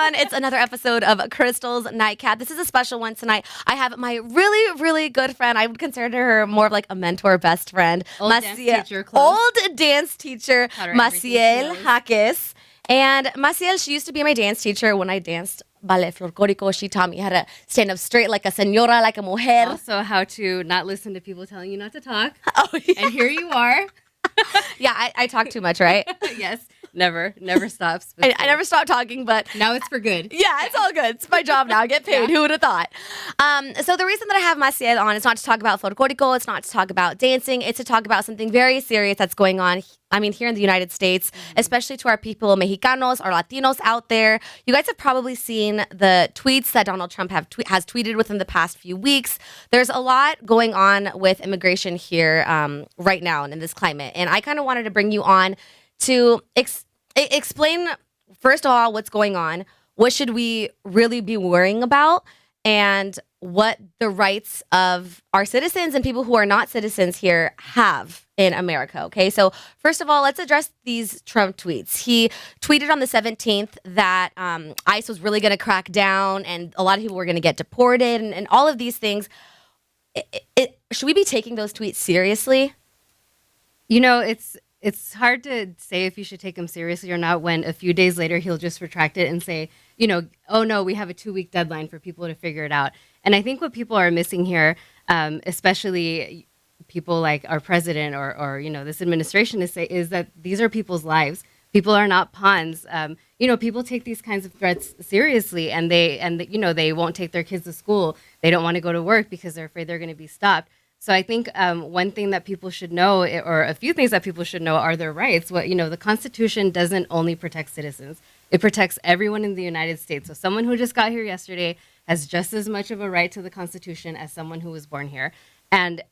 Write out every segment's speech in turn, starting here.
everyone. It's another episode of Crystal's Nightcap. This is a special one tonight. I have my really, really good friend. I would consider her more of like a mentor, best friend. Old dance teacher, close. Old dance teacher, Maciel Jacques. And Maciel, she used to be my dance teacher when I danced ballet folklorico. She taught me how to stand up straight like a señora, like a mujer. Also, how to not listen to people telling you not to talk. Oh, yeah. And here you are. Yeah, I talk too much, right? Yes, never stops. I never stop talking, but now it's for good. Yeah, it's all good. It's my job now. I get paid. Yeah. Who would have thought? So the reason that I have Maciel on is not to talk about folklorico. It's not to talk about dancing. It's to talk about something very serious that's going on. I mean, here in the United States, especially to our people, Mexicanos, our Latinos out there. You guys have probably seen the tweets that Donald Trump has tweeted within the past few weeks. There's a lot going on with immigration here right now and in this climate. And I kind of wanted to bring you on to explain, first of all, what's going on. What should we really be worrying about? And what the rights of our citizens and people who are not citizens here have in America, okay? So first of all, let's address these Trump tweets. He tweeted on the 17th that ICE was really going to crack down and a lot of people were going to get deported and all of these things. Should we be taking those tweets seriously? You know, it's hard to say if you should take him seriously or not when a few days later he'll just retract it and say, you know, oh no, we have a 2-week deadline for people to figure it out. And I think what people are missing here, especially people like our president or you know, this administration is that these are people's lives. People are not pawns. You know, people take these kinds of threats seriously, and you know, they won't take their kids to school. They don't want to go to work because they're afraid they're going to be stopped. So I think one thing that people should know, or a few things that people should know, are their rights. What, you know, the Constitution doesn't only protect citizens; it protects everyone in the United States. So someone who just got here yesterday has just as much of a right to the Constitution as someone who was born here. And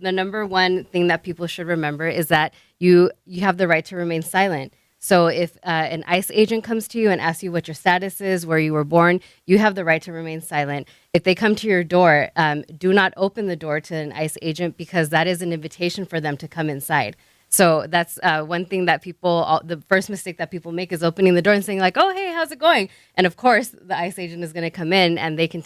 the number one thing that people should remember is that you have the right to remain silent. So if an ICE agent comes to you and asks you what your status is, where you were born, you have the right to remain silent. If they come to your door, do not open the door to an ICE agent because that is an invitation for them to come inside. So that's one thing that the first mistake that people make is opening the door and saying like, oh, hey, how's it going? And of course, the ICE agent is going to come in and they can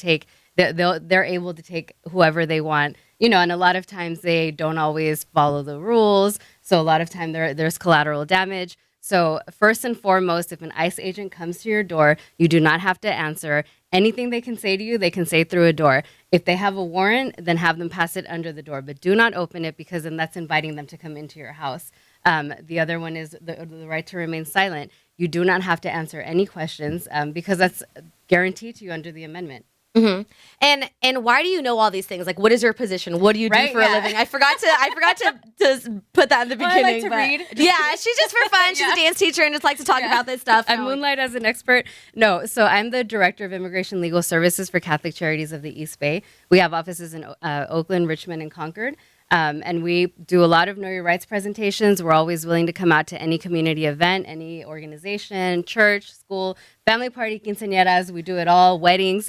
they're able to take whoever they want. You know, and a lot of times they don't always follow the rules. So a lot of time there's collateral damage. So first and foremost, if an ICE agent comes to your door, you do not have to answer. Anything they can say to you, they can say through a door. If they have a warrant, then have them pass it under the door. But do not open it because then that's inviting them to come into your house. The other one is the right to remain silent. You do not have to answer any questions because that's guaranteed to you under the amendment. Mm-hmm. And why do you know all these things? Like, what is your position? What do you do for a living? I forgot to put that in the beginning. I like to read. Yeah, she's just for fun. She's a dance teacher and just likes to talk about this stuff. I moonlight as an expert. No, so I'm the director of Immigration Legal Services for Catholic Charities of the East Bay. We have offices in Oakland, Richmond, and Concord. And we do a lot of Know Your Rights presentations. We're always willing to come out to any community event, any organization, church, school, family party, quinceañeras. We do it all. Weddings.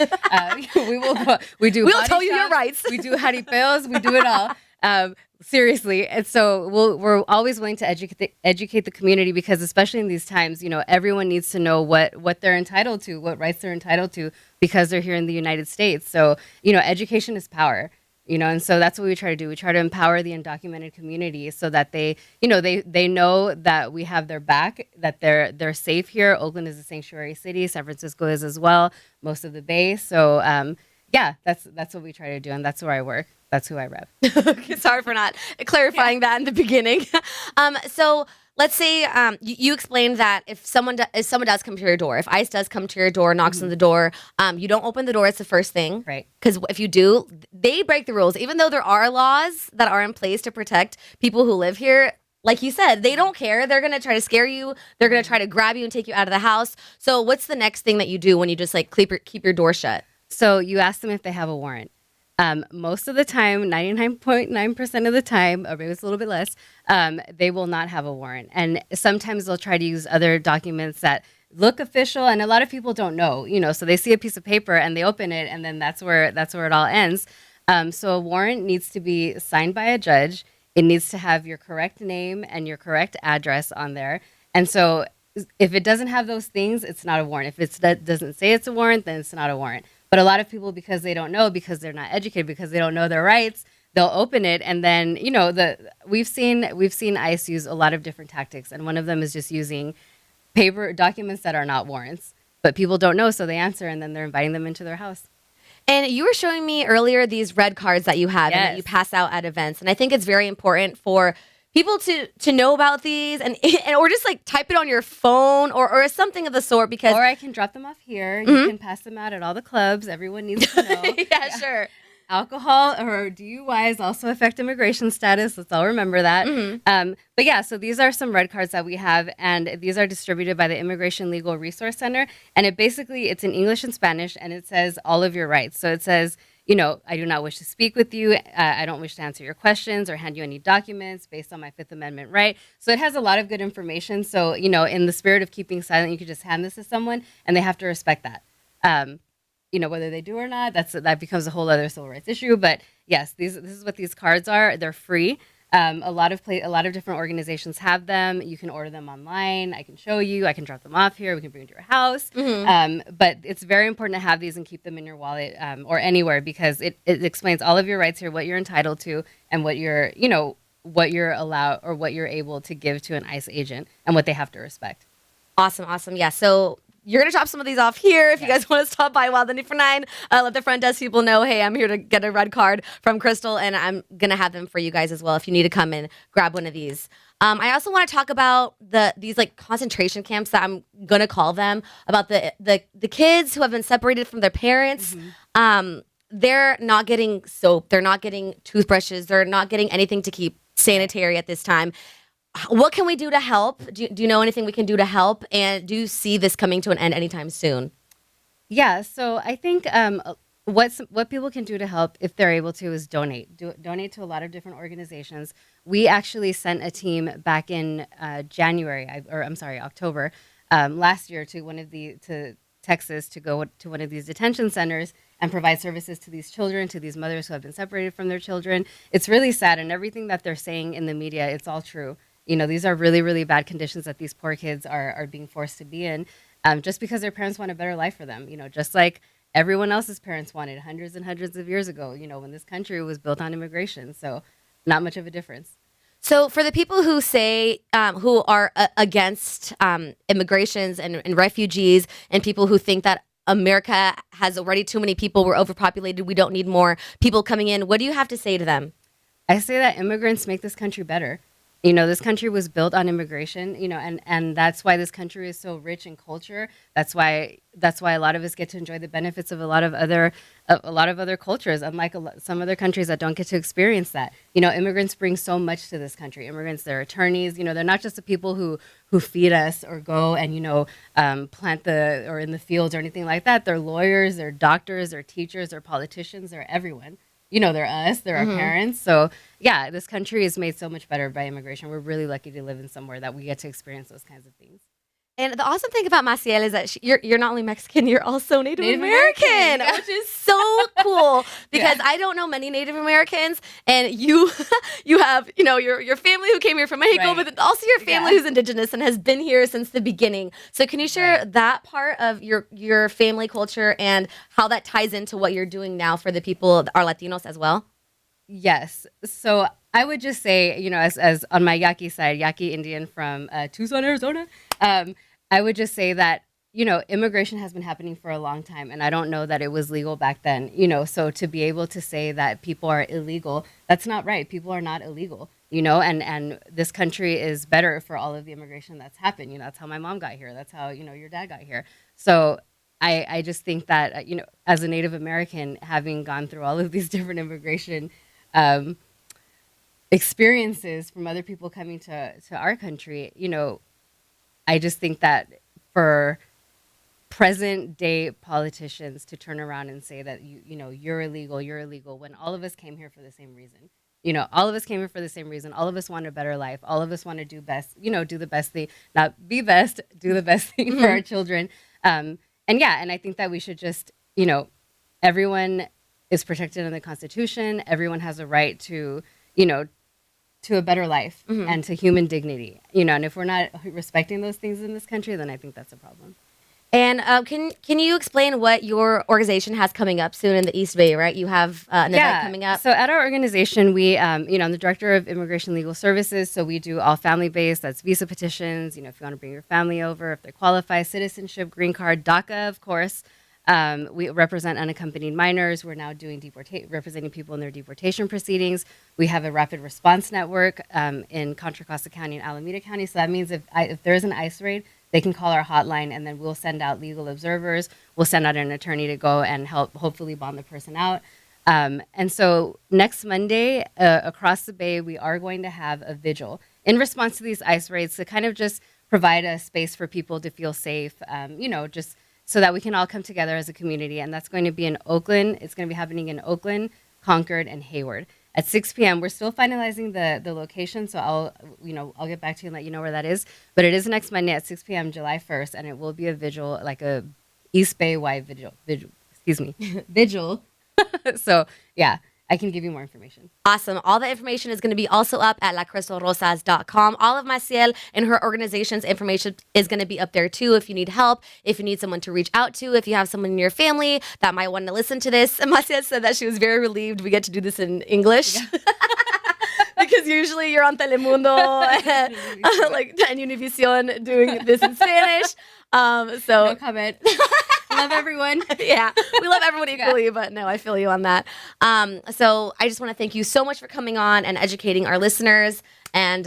We'll tell you your rights. We do jaripeos. We do it all. Seriously. And so we're always willing to educate the community because especially in these times, you know, everyone needs to know what they're entitled to, what rights they're entitled to because they're here in the United States. So, you know, education is power. You know, and so that's what we try to do. We try to empower the undocumented community so that they know that we have their back, that they're safe here. Oakland is a sanctuary city. San Francisco is as well. Most of the Bay. So, yeah, that's what we try to do, and that's where I work. That's who I rep. Okay, sorry for not clarifying that in the beginning. So let's say you explained that if someone does come to your door, if ICE does come to your door, knocks on the door, you don't open the door. It's the first thing, right? Because if you do, they break the rules. Even though there are laws that are in place to protect people who live here, like you said, they don't care. They're gonna try to scare you. They're gonna try to grab you and take you out of the house. So what's the next thing that you do when you just like keep your door shut? So you ask them if they have a warrant. Most of the time, 99.9% of the time, or maybe it's a little bit less, they will not have a warrant. And sometimes they'll try to use other documents that look official, and a lot of people don't know, you know, so they see a piece of paper and they open it, and then that's where it all ends. So a warrant needs to be signed by a judge. It needs to have your correct name and your correct address on there. And so if it doesn't have those things, it's not a warrant. If that doesn't say it's a warrant, then it's not a warrant. But a lot of people, because they don't know, because they're not educated, because they don't know their rights, they'll open it, and then we've seen ICE use a lot of different tactics, and one of them is just using paper documents that are not warrants. But people don't know, so they answer, and then they're inviting them into their house. And you were showing me earlier these red cards that you have and that Yes. you pass out at events. And I think it's very important for people to know about these and or just like type it on your phone or something of the sort because Or I can drop them off here. You can pass them out at all the clubs. Everyone needs to know. yeah, sure. Alcohol or DUIs also affect immigration status. Let's all remember that. But yeah, so these are some red cards that we have, and these are distributed by the Immigration Legal Resource Center. And it's in English and Spanish, and it says all of your rights. So it says, I do not wish to speak with you. I don't wish to answer your questions or hand you any documents based on my Fifth Amendment right. So it has a lot of good information. So, in the spirit of keeping silent, you could just hand this to someone, and they have to respect that. Whether they do or not, that becomes a whole other civil rights issue. But yes, this is what these cards are. They're free. A lot of different organizations have them. You can order them online. I can show you. I can drop them off here. We can bring them to your house. But it's very important to have these and keep them in your wallet or anywhere because it explains all of your rights here, what you're entitled to, and what you're allowed or what you're able to give to an ICE agent and what they have to respect. Awesome. Yeah. So you're going to drop some of these off here if you guys want to stop by Wild and for 9. Let the front desk people know, hey, I'm here to get a red card from Crystal, and I'm going to have them for you guys as well if you need to come and grab one of these. I also want to talk about these like concentration camps that I'm going to call them, about the kids who have been separated from their parents. They're not getting soap. They're not getting toothbrushes. They're not getting anything to keep sanitary at this time. What can we do to help? Do you know anything we can do to help? And do you see this coming to an end anytime soon? Yeah, so I think what people can do to help if they're able to is donate. Donate to a lot of different organizations. We actually sent a team back in October last year to Texas to go to one of these detention centers and provide services to these children, to these mothers who have been separated from their children. It's really sad, and everything that they're saying in the media, it's all true. These are really, really bad conditions that these poor kids are being forced to be in just because their parents want a better life for them, just like everyone else's parents wanted hundreds and hundreds of years ago, when this country was built on immigration. So not much of a difference. So for the people who say, who are against immigrations and refugees and people who think that America has already too many people, we're overpopulated, we don't need more people coming in, what do you have to say to them? I say that immigrants make this country better. This country was built on immigration, and that's why this country is so rich in culture. That's why a lot of us get to enjoy the benefits of a lot of other cultures, unlike some other countries that don't get to experience that. Immigrants bring so much to this country. Immigrants, they're attorneys. They're not just the people who feed us or go and plant or in the fields or anything like that. They're lawyers, they're doctors, they're teachers, they're politicians, they're everyone. They're us, they're our parents. So, yeah, this country is made so much better by immigration. We're really lucky to live in somewhere that we get to experience those kinds of things. And the awesome thing about Maciel is that you're not only Mexican, you're also Native American, which is so cool because I don't know many Native Americans, and you have your family who came here from Mexico, but also your family who's indigenous and has been here since the beginning. So can you share that part of your family culture and how that ties into what you're doing now for the people, our Latinos as well? Yes. So I would just say, as on my Yaqui side, Yaqui Indian from Tucson, Arizona, I would just say that, immigration has been happening for a long time, and I don't know that it was legal back then, so to be able to say that people are illegal, that's not right. People are not illegal, and this country is better for all of the immigration that's happened. That's how my mom got here. That's how, your dad got here. So I just think that, as a Native American, having gone through all of these different immigration experiences from other people coming to our country, I just think that for present day politicians to turn around and say that you're illegal when all of us came here for the same reason. All of us came here for the same reason. All of us want a better life. All of us want to do best, do the best thing, not be best, do the best thing for our children. And I think that we should just, everyone is protected in the Constitution. Everyone has a right to, to a better life and to human dignity, and if we're not respecting those things in this country, then I think that's a problem. And can you explain what your organization has coming up soon in the East Bay, right? You have an event coming up. So at our organization, we, I'm the director of Immigration Legal Services. So we do all family-based, that's visa petitions, if you want to bring your family over, if they qualify, citizenship, green card, DACA, of course. We represent unaccompanied minors. We're now doing representing people in their deportation proceedings. We have a rapid response network in Contra Costa County and Alameda County. So that means if there is an ICE raid, they can call our hotline, and then we'll send out legal observers. We'll send out an attorney to go and help hopefully bond the person out. And so next Monday, across the Bay, we are going to have a vigil in response to these ICE raids to kind of just provide a space for people to feel safe, just so that we can all come together as a community. And that's going to be in Oakland. It's going to be happening in Oakland, Concord, and Hayward at 6 p.m. We're still finalizing the location, so I'll get back to you and let you know where that is. But it is next Monday at 6 p.m. July 1st, and it will be a vigil, like a East Bay-wide vigil. So yeah, I can give you more information. Awesome. All the information is going to be also up at lacrystalrosas.com. All of Maciel and her organization's information is going to be up there too if you need help, if you need someone to reach out to, if you have someone in your family that might want to listen to this. And Maciel said that she was very relieved we get to do this in English. Yeah. Because usually you're on Telemundo and, and Univision doing this in Spanish. No comment. Love everyone. Yeah, we love everyone equally, but no, I feel you on that. So I just want to thank you so much for coming on and educating our listeners and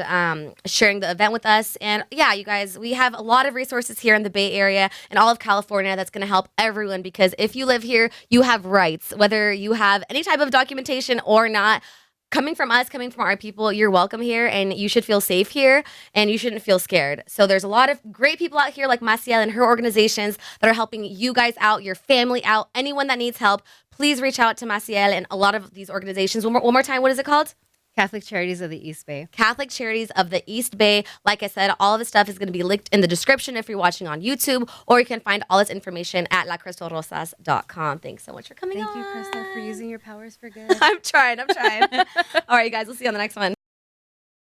sharing the event with us. And yeah, you guys, we have a lot of resources here in the Bay Area and all of California that's going to help everyone, because if you live here, you have rights, whether you have any type of documentation or not. Coming from us, coming from our people, you're welcome here, and you should feel safe here, and you shouldn't feel scared. So there's a lot of great people out here like Maciel and her organizations that are helping you guys out, your family out, anyone that needs help. Please reach out to Maciel and a lot of these organizations. One more time, what is it called? Catholic Charities of the East Bay. Catholic Charities of the East Bay. Like I said, all of the stuff is going to be linked in the description if you're watching on YouTube, or you can find all this information at lacrystalrosas.com. Thanks so much for coming on. Thank you, Krista, for using your powers for good. I'm trying. All right, guys, we'll see you on the next one.